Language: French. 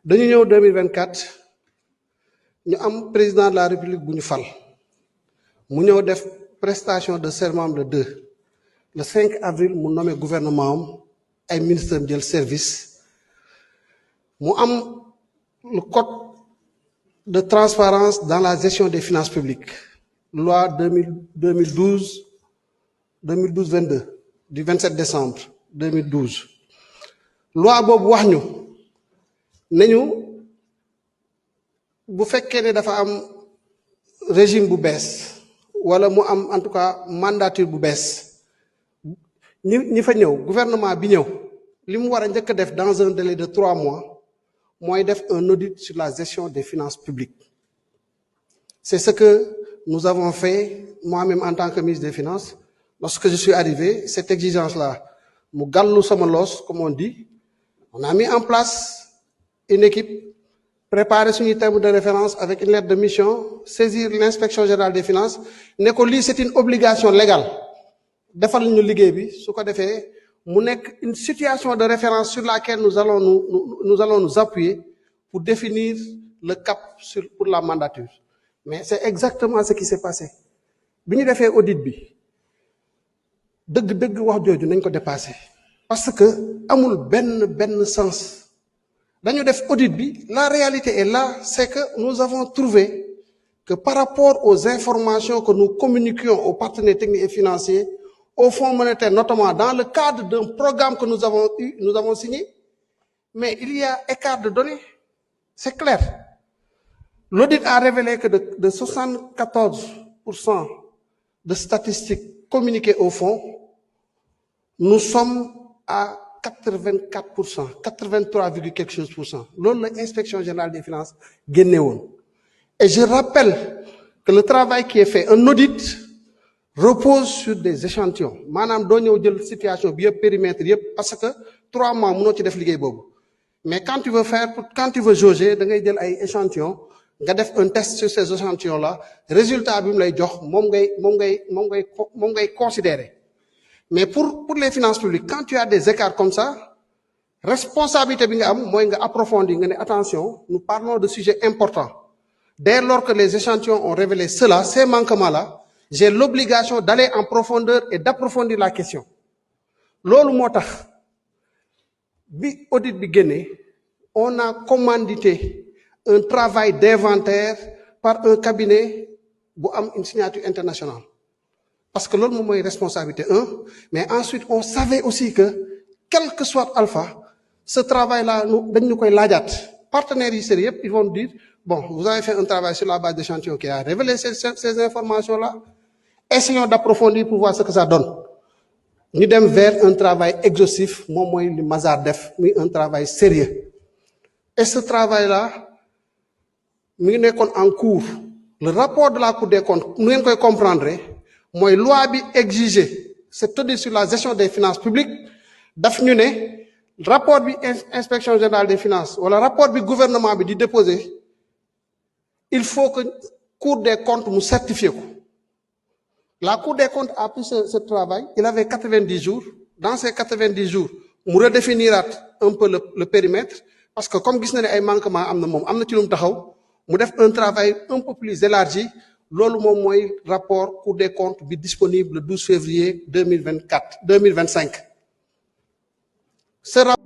dañu ñëw 2024 ñu am président de la république bu ñu fal mu ñëw def prestation de serment le 5 avril mu nommé gouvernement am ay ministres am jël service mu am le code de transparence dans la gestion des finances publiques loi 2012-22 du 27 décembre 2012 loi boobu wax ñu nañu bu fekkee ne dafa am régime bu bees wala mu am en tout cas mandature bu bees ñi fa ñëw gouvernement bi ñëw li mu war a njëkk a def dans un délai de 3 mois mooy def un audit sur la gestion des finances publiques. C'est ce que nous avons fait moi-même en tant que ministre des Finances. Lorsque je suis arrivé, cette exigence-là mu gàllu sama loos comme on dit. On a mis en place une équipe, préparer suñuy terme de référence avec une lettre de mission, saisir l'inspection générale des finances ne ko lii c'est une obligation légale defal ñu liggéey bi su ko defee mu nekk une situation de référence sur laquelle nous allons nous appuyer pour définir le cap pour la mandature. Mais c'est exactement ce qui s'est passé bi ñu defee audit bi dëgg wax jooju nañ ko dépassé parce que amul benn sens. Dañu def audit bi, la réalité est là, c'est que nous avons trouvé que par rapport aux informations que nous communiquions aux partenaires techniques et financiers, au Fonds monétaire notamment dans le cadre d'un programme que nous avons signé, mais il y a écart de données, c'est clair. L'audit a révélé que de 74% de statistiques communiquées au Fonds, nous sommes à 84%, 83, quelque chose pour cent. Loolu la inspection générale des finances génne woon. Et je rappelle que le travail qui est fait, un audit repose sur des échantillons. Maanaam doo ñëw jël situation bi yëpp périmètre yëpp parce que 3 mois mënoo ci def liggéey boobu. Mais quand tu veux jauger, da ngay jël ay échantillons nga def un test sur ces échantillons-là, résultat bi mu lay jox moom ngay considérer. Mais pour les finances publiques, quand tu as des écarts comme ça, responsabilité bi nga am mooy nga approfondir nga ne attention, nous parlons de sujets importants. Dès lors que les échantillons ont révélé cela, ces manquements-là, j'ai l'obligation d'aller en profondeur et d'approfondir la question. Loolu moo tax bi audit bi génnee, on a commandité un travail d'inventaire par un cabinet bu am une signature internationale. Parce que loolu moom mooy responsabilité mais ensuite on savait aussi que quel que soit alpha, ce travail-là dañ ñu koy laajaat partenaires yi sérieux yëpp ils vont dire bon, vous avez fait un travail sur la base d'échantillons qui a révélé ces informations-là, essayons d'approfondir pour voir ce que ça donne. Ñu dem vers un travail exhaustif moom mooy li Mazars def muy un travail sérieux. Et ce travail-là mi ngi nekkoon en cours. Le rapport de la Cour des comptes nu ngeen koy comprendre mooy loi bi exiger cet audit sur la gestion des finances publiques daf ñu ne rapport bi inspection générale des finances wala rapport bi gouvernement bi di déposer il faut que Cour des comptes mu certifier ko. La Cour des comptes a pris ce travail, il avait 90 jours. Dans ces 90 jours mu redéfiniraat un peu le périmètre parce que comme gis na ne ay manquements am na ci lu mu taxaw mu def un travail un peu plus élargi. Loolu moom mooy rapport Cour des comptes bi disponible le 12 février 2025. Ce rapport